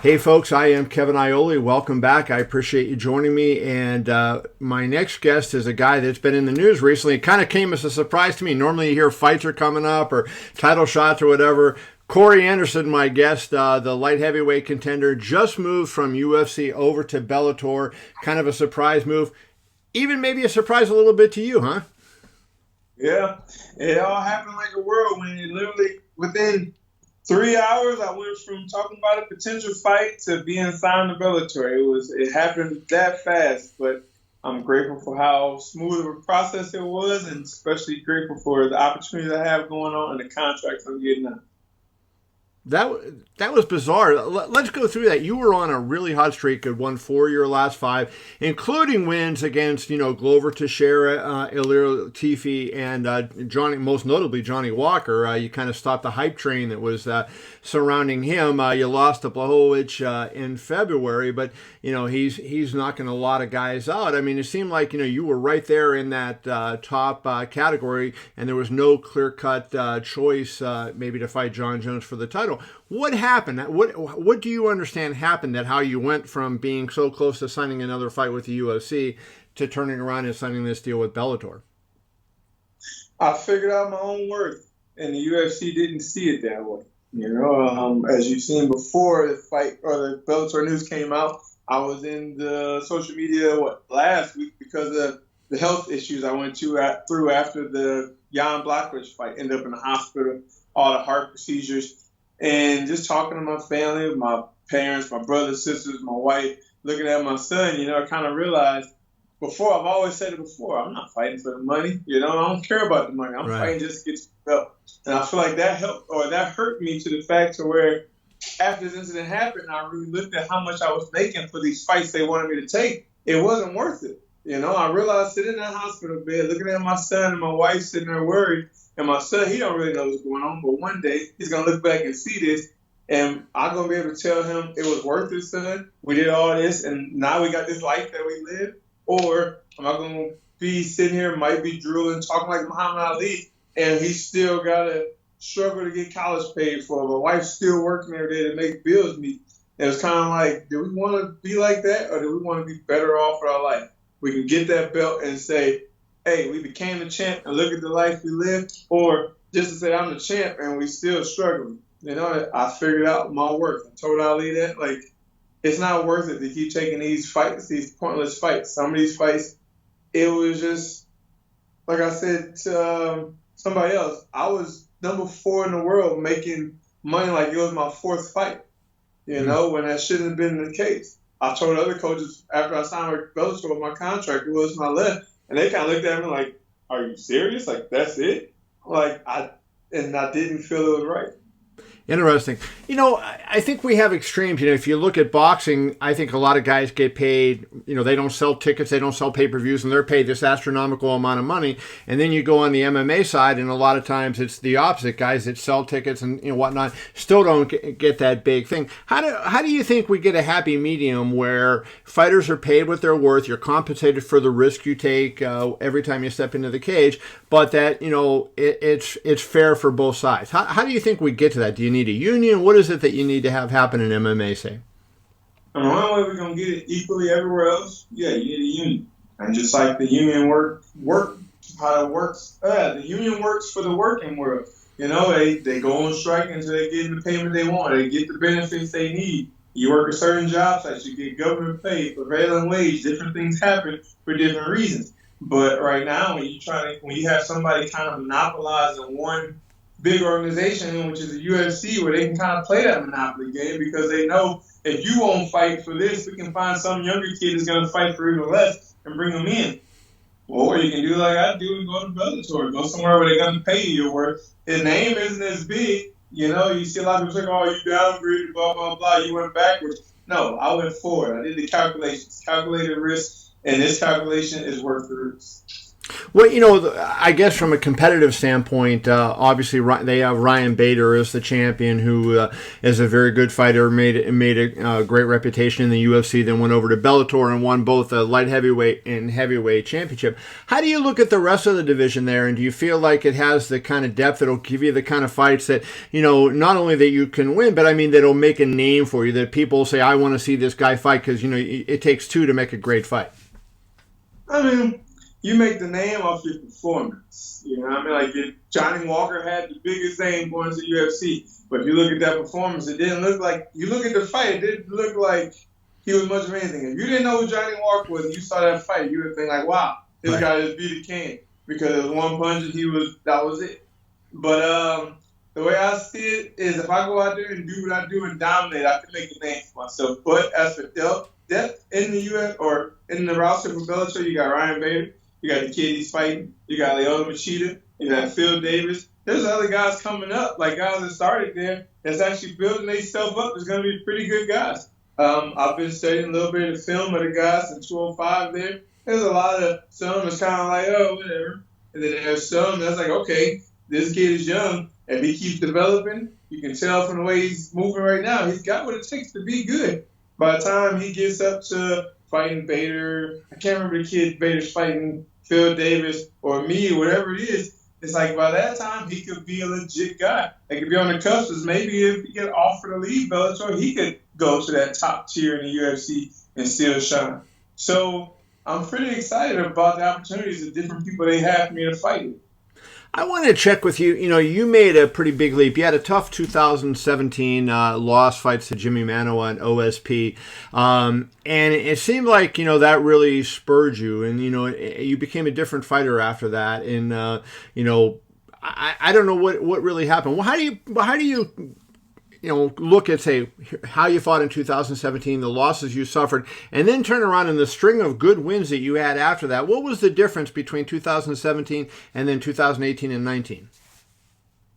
Hey folks, I am Kevin Iole. Welcome back. I appreciate you joining me. And my next guest is a guy that's been in the news recently. It kind of came as a surprise to me. Normally you hear fights are coming up or title shots or whatever. Corey Anderson, my guest, the light heavyweight contender, just moved from UFC over to Bellator. Kind of a surprise move. Even maybe a surprise a little bit to you, huh? Yeah, it all happened like a whirlwind. It literally, within 3 hours, I went from talking about a potential fight to being signed to Bellator. It happened that fast, but I'm grateful for how smooth of a process it was, and especially grateful for the opportunity I have going on and the contracts I'm getting now. That was bizarre. Let's go through that. You were on a really hot streak. Had won 4 of your last 5, including wins against Glover Teixeira, Ilir Latifi, and Johnny. Most notably Johnny Walker. You kind of stopped the hype train that was surrounding him. You lost to Blachowicz in February, but he's knocking a lot of guys out. I mean, it seemed like you were right there in that top category, and there was no clear-cut choice maybe to fight John Jones for the title. What happened? What do you understand happened that how you went from being so close to signing another fight with the UFC to turning around and signing this deal with Bellator? I figured out my own worth, and the UFC didn't see it that way. As you've seen before the fight or the Bellator news came out, I was in the social media last week because of the health issues I went through after the Jan Blachowicz fight. Ended up in the hospital, all the heart procedures. And just talking to my family, my parents, my brothers, sisters, my wife, looking at my son, I kind of realized I've always said it before, I'm not fighting for the money. I don't care about the money. I'm fighting just to get to the belt. And I feel like that helped, or that hurt me to the fact to where after this incident happened, I really looked at how much I was making for these fights they wanted me to take. It wasn't worth it. I realized sitting in that hospital bed, looking at my son and my wife sitting there worried, and my son, he don't really know what's going on, but one day he's going to look back and see this, and I'm going to be able to tell him it was worth it, son. We did all this, and now we got this life that we live. Or am I going to be sitting here, might be drooling, talking like Muhammad Ali, and he still got to struggle to get college paid for. My wife's still working every day to make bills meet. And it's kind of like, do we want to be like that, or do we want to be better off for our life? We can get that belt and say, hey, we became the champ and look at the life we lived, or just to say I'm the champ and we still struggling. I figured out my worth. I told Ali that, it's not worth it to keep taking these fights, these pointless fights. Some of these fights, it was just, like I said to somebody else, I was number 4 in the world making money like it was my 4th fight, when that shouldn't have been the case. I told other coaches after I signed with Bellator, my contract was my left, and they kind of looked at me like, are you serious? Like, that's it? I didn't feel it was right. Interesting. I think we have extremes. If you look at boxing, I think a lot of guys get paid, they don't sell tickets, they don't sell pay-per-views, and they're paid this astronomical amount of money. And then you go on the MMA side, and a lot of times it's the opposite. Guys that sell tickets and whatnot still don't get that big thing. How do you think we get a happy medium where fighters are paid what they're worth, you're compensated for the risk you take every time you step into the cage, but that, it's fair for both sides? How do you think we get to that? Do you need a union? What is it that you need to have happen in MMA, say? The only way we're going to get it equally everywhere else, you need a union. And just like the union how it works, the union works for the working world. They go on strike until they get the payment they want. They get the benefits they need. You work a certain job site, you get government pay, prevailing wage, different things happen for different reasons. But right now, when you have somebody kind of monopolizing one big organization, which is the UFC, where they can kind of play that monopoly game because they know if you won't fight for this, we can find some younger kid that's going to fight for even less and bring them in. Or you can do like I do and go to Bellator, go somewhere where they're going to pay you your worth. The name isn't as big. You see a lot of people say, oh, you downgraded, blah, blah, blah, you went backwards. No, I went forward. I did the calculations, calculated risk, and this calculation is worth the risk. Well, I guess from a competitive standpoint, obviously they have Ryan Bader as the champion, who is a very good fighter, made a great reputation in the UFC, then went over to Bellator and won both the light heavyweight and heavyweight championship. How do you look at the rest of the division there, and do you feel like it has the kind of depth that'll give you the kind of fights that, not only that you can win, but I mean that'll make a name for you, that people say, I want to see this guy fight, because, it takes two to make a great fight? I mean, you make the name off your performance. You know what I mean? Like, if Johnny Walker had the biggest name going to UFC, but if you look at that performance, it didn't look like, you look at the fight, it didn't look like he was much of anything. If you didn't know who Johnny Walker was and you saw that fight, you would think like, wow, this Right. guy just beat a king. Because it was one punch and that was it. But the way I see it is, if I go out there and do what I do and dominate, I can make a name for myself. But as for depth in the US or in the roster for Bellator, you got Ryan Bader, you got the kid he's fighting, you got Lyoto Machida, you got Phil Davis. There's other guys coming up, like guys that started there, that's actually building themselves up. There's going to be pretty good guys. I've been studying a little bit of the film of the guys in 205 there. There's a lot of some that's kind of like, oh, whatever. And then there's some that's like, okay, this kid is young. If he keeps developing, you can tell from the way he's moving right now, he's got what it takes to be good. By the time he gets up to fighting Bader, I can't remember the kid Bader's fighting, Phil Davis or me or whatever it is, it's like by that time he could be a legit guy. Like if you're on the cusp, maybe if he get offered to leave Bellator, he could go to that top tier in the UFC and still shine. So I'm pretty excited about the opportunities that different people they have for me to fight with. I wanted to check with you. You made a pretty big leap. You had a tough 2017 loss fights to Jimmy Manoa and OSP. And it seemed like, that really spurred you. And, you became a different fighter after that. And, I don't know what really happened. Well, how do you look at, say, how you fought in 2017, the losses you suffered, and then turn around in the string of good wins that you had after that? What was the difference between 2017 and then 2018 and 19?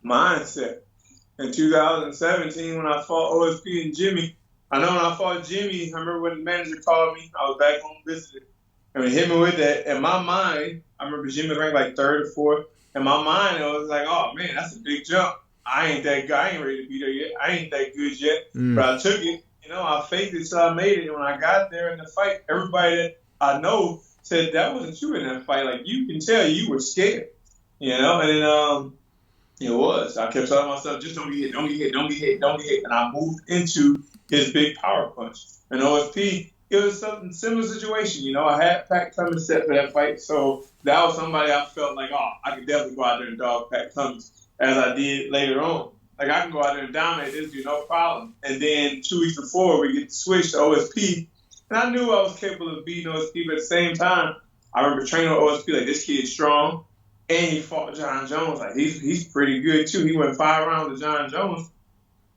Mindset. In 2017, when I fought OSP and Jimmy, I know when I fought Jimmy, I remember when the manager called me, I was back home visiting, and he hit me with that. In my mind, I remember Jimmy was ranked like third or fourth. In my mind, I was like, oh, man, that's a big jump. I ain't that guy. I ain't ready to be there yet. I ain't that good yet. But I took it. I faked it till I made it. And when I got there in the fight, everybody that I know said that wasn't you in that fight. Like, you can tell you were scared. And then it was. I kept telling myself, just don't get hit, don't get hit, don't get hit, don't get hit. And I moved into his big power punch. And OSP, it was something similar situation. I had Pat Cummins set for that fight. So that was somebody I felt like, oh, I could definitely go out there and dog Pat Cummins, as I did later on. Like, I can go out there and dominate this dude, no problem. And then 2 weeks before, we get switched to OSP. And I knew I was capable of beating OSP, but at the same time, I remember training with OSP, like, this kid's strong. And he fought John Jones. Like, he's pretty good, too. He went 5 rounds with John Jones.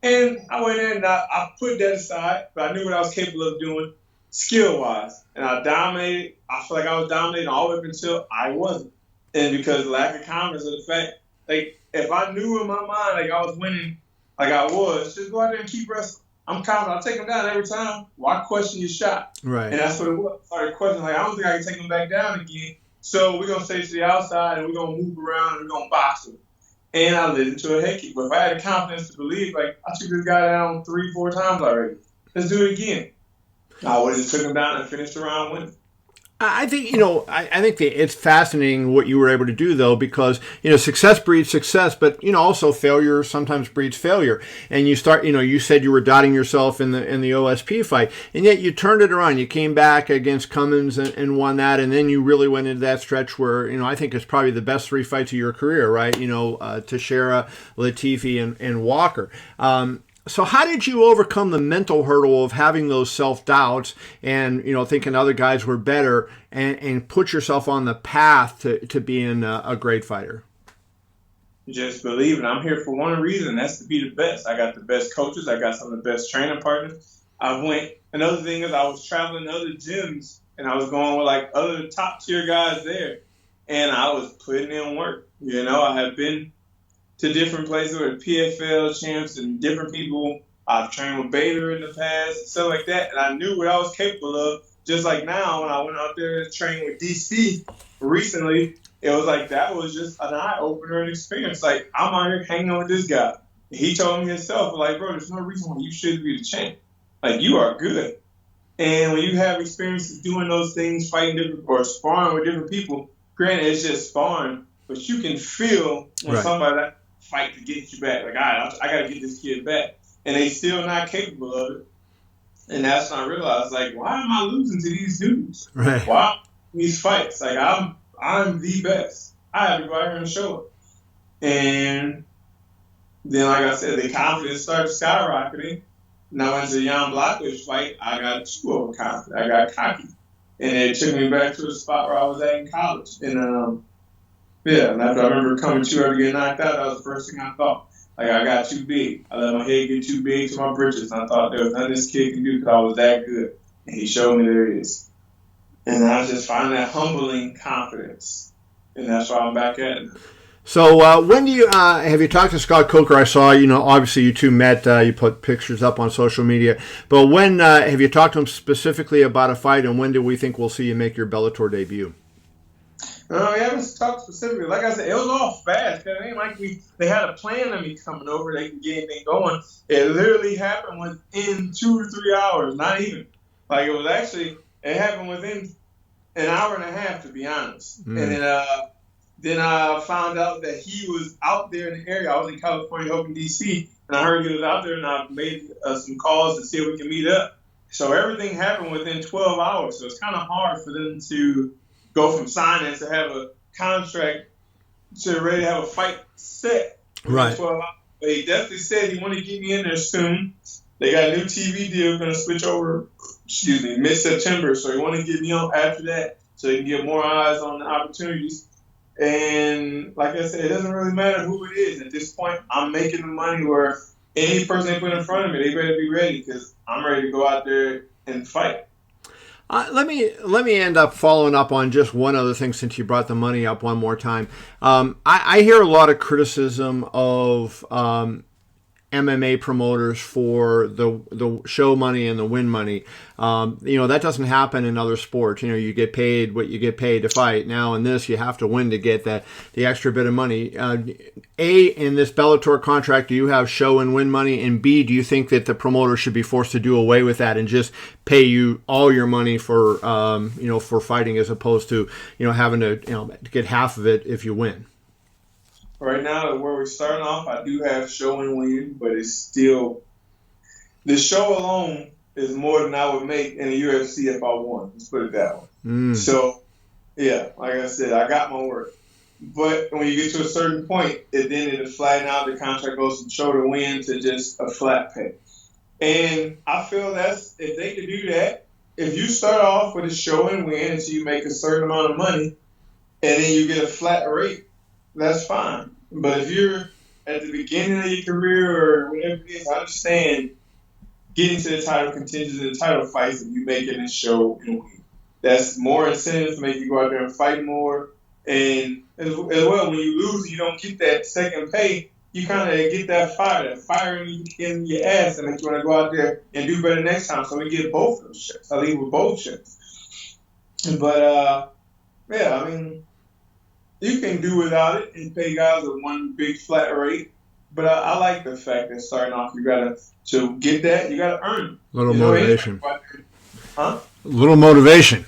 And I went in and I put that aside, but I knew what I was capable of doing skill-wise. And I dominated. I feel like I was dominating all the way up until I wasn't. And because of lack of confidence of the fact, like, if I knew in my mind, like, I was winning, like I was, just go out there and keep wrestling. I'm confident. I'll take him down every time. Why question your shot? Right. And that's what it was. I started questioning, like, I don't think I can take him back down again. So we're going to stay to the outside, and we're going to move around, and we're going to box him. And I led into a head kick. But if I had the confidence to believe, like, I took this guy down 3-4 times already. Let's do it again. I would have just took him down and finished the round winning. I think, I think it's fascinating what you were able to do, though, because, success breeds success, but, also failure sometimes breeds failure. And you start, you said you were doubting yourself in the OSP fight, and yet you turned it around. You came back against Cummins and won that, and then you really went into that stretch where, I think it's probably the best 3 fights of your career, right? Teixeira, Latifi, and Walker. So how did you overcome the mental hurdle of having those self-doubts and, thinking other guys were better and put yourself on the path to being a great fighter? Just believe it. I'm here for one reason. That's to be the best. I got the best coaches. I got some of the best training partners. Another thing is I was traveling to other gyms and I was going with like other top tier guys there. And I was putting in work. I have been to different places with PFL champs and different people. I've trained with Bader in the past and stuff like that. And I knew what I was capable of. Just like now when I went out there and trained with DC recently, it was like that was just an eye opener and experience. Like, I'm out here hanging out with this guy. He told me himself, like, bro, there's no reason why you shouldn't be the champ. Like, you are good. And when you have experiences doing those things, fighting different or sparring with different people, granted it's just sparring, but you can feel when somebody that fight to get you back. Like, all right, I got to get this kid back, and they still not capable of it. And that's when I realized, like, why am I losing to these dudes? Right. Why these fights? Like, I'm the best. I have to go out here and show it. And then, like I said, the confidence started skyrocketing. Now, into the Jan Blachowicz fight, I got too overconfident. I got cocky. And it took me back to a spot where I was at in college. And, and after I remember coming to her to get knocked out, that was the first thing I thought. Like, I got too big. I let my head get too big to my britches. And I thought there was nothing this kid can do because I was that good. And he showed me there it is. And I was just finding that humbling confidence. And that's why I'm back at it. So when do you have you talked to Scott Coker? I saw, obviously you two met. You put pictures up on social media. But when have you talked to him specifically about a fight, and when do we think we'll see you make your Bellator debut? We haven't talked specifically. Like I said, it was all fast. It ain't like they had a plan of me coming over. They can get anything going. It literally happened within 2 or 3 hours. Not even. Like, it happened within an hour and a half, to be honest. And then I found out that he was out there in the area. I was in California, hoping D.C., and I heard he was out there, and I made some calls to see if we can meet up. So everything happened within 12 hours. So it's kind of hard for them to go from signing to have a contract to ready to have a fight set. Right. 12 hours. But he definitely said he wanted to get me in there soon. They got a new TV deal going to switch over, mid-September. So he wanted to get me on after that so he can get more eyes on the opportunities. And like I said, it doesn't really matter who it is. At this point, I'm making the money where any person they put in front of me, they better be ready because I'm ready to go out there and fight. Let me end up following up on just one other thing since you brought the money up one more time. I hear a lot of criticism of MMA promoters for the show money and the win money. That doesn't happen in other sports. You get paid what you get paid to fight. Now in this, you have to win to get the extra bit of money. In this Bellator contract, do you have show and win money? And B, do you think that the promoter should be forced to do away with that and just pay you all your money for for fighting, as opposed to having to get half of it if you win? Right now, where we're starting off, I do have show and win, but it's still the show alone is more than I would make in the UFC if I won. Let's put it that way. So, yeah, like I said, I got my work. But when you get to a certain point, it'll flatten out. The contract goes from show to win to just a flat pay. And I feel if they could do that, if you start off with a show and win until you make a certain amount of money, and then you get a flat rate, that's fine. But if you're at the beginning of your career or whatever it is, I understand getting to the title contentions and the title fights and you making a show and win. That's more incentive to make you go out there and fight more. And as well, when you lose, you don't get that second pay. You kind of get that fire in your ass and make you want to go out there and do better next time. So we get both of those checks. I leave with both checks. But, you can do without it and pay guys a one big flat rate. But I like the fact that starting off, to get that, you got to earn it. Little motivation. Huh? Little motivation.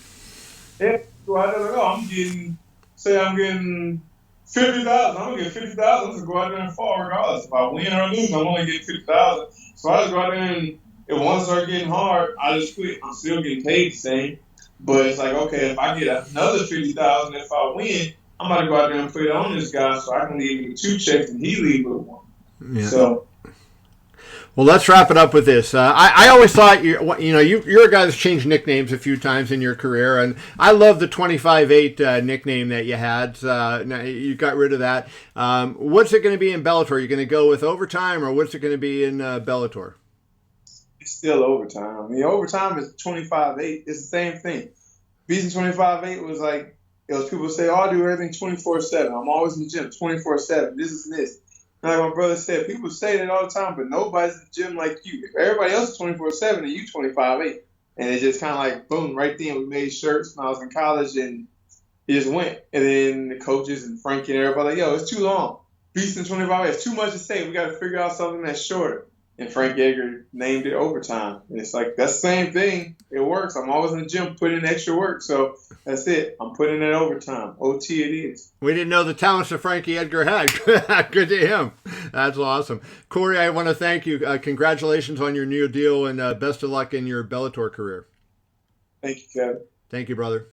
Yeah. So I don't know. I'm getting 50,000. I'm going to get 50,000 to go out there and fall regardless. If I win or lose, I'm only getting 50,000. So I just go out there and if one starts getting hard, I just quit. I'm still getting paid the same. But it's like, okay, if I get another 50,000 if I win, I'm about to go out there and put it on this guy so I can leave with 2 checks and he leave with 1. Yeah. So, well, let's wrap it up with this. I always thought you're a guy that's changed nicknames a few times in your career, and I love the 25-8 nickname that you had. Now you got rid of that. What's it going to be in Bellator? Are you going to go with overtime, or what's it going to be in Bellator? It's still overtime. I mean, overtime is 25-8. It's the same thing. Beating 25-8 was like, people say, I do everything 24/7. I'm always in the gym 24/7. This is this. And like my brother said, people say that all the time, but nobody's in the gym like you. If everybody else is 24/7 and you 25/8. And it just kind of like, boom, right then we made shirts when I was in college. And He just went. And then the coaches and Frankie and everybody like, yo, it's too long. Beast in 25 minutes. It's too much to say. We got to figure out something that's shorter. And Frank Edgar named it overtime. And it's like, that's the same thing. It works. I'm always in the gym putting in extra work. So that's it. I'm putting it overtime. OT it is. We didn't know the talents that Frankie Edgar had. Good to him. That's awesome. Corey, I want to thank you. Congratulations on your new deal and best of luck in your Bellator career. Thank you, Kevin. Thank you, brother.